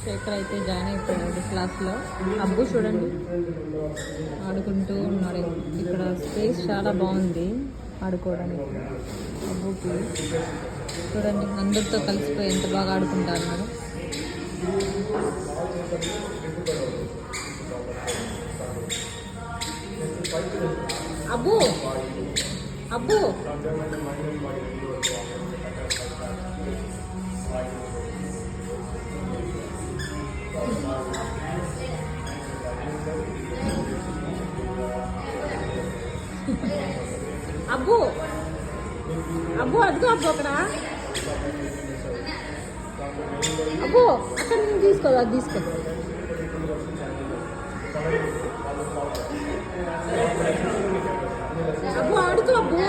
శేఖర్ అయితే జాయిన్ అయిపోయాడు క్లాస్లో. అబ్బు చూడండి ఆడుకుంటూ ఉన్నాడు. ఇక్కడ స్పేస్ చాలా బాగుంది ఆడుకోవడానికి. అబ్బుకి చూడండి అందరితో కలిసిపోయి ఎంత బాగా ఆడుకుంటున్నాడు. అబ్బు అబ్బు అబ్బు అబ్బు అదిగో అబ్బు అక్కడ అబ్బు అక్కడ నేను తీసుకోదు అది తీసుకో. అబ్బు ఆడుకో అబ్బు.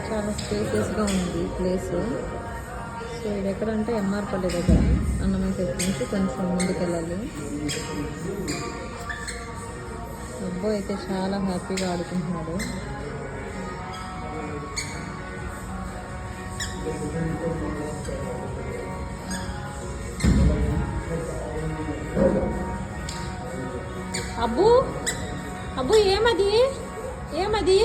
చాలా స్పేసియస్గా ఉంది ప్లేస్. సో ఇది ఎక్కడంటే ఎంఆర్పల్లి దగ్గర అన్నమయ్య నుంచి కొంచెం ముందుకెళ్ళాలి. అబ్బాయి అయితే చాలా హ్యాపీగా ఆడుకుంటున్నాడు. అబ్బు అబ్బు ఏమది ఏమది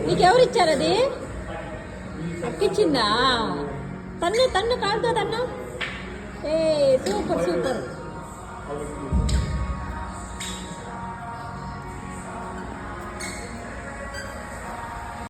నీకెవరిచ్చారు? అది అక్కిచ్చిందా? తన్ను తన్ను కాడుతో తన్ను. ఏ సూపర్ సూపర్.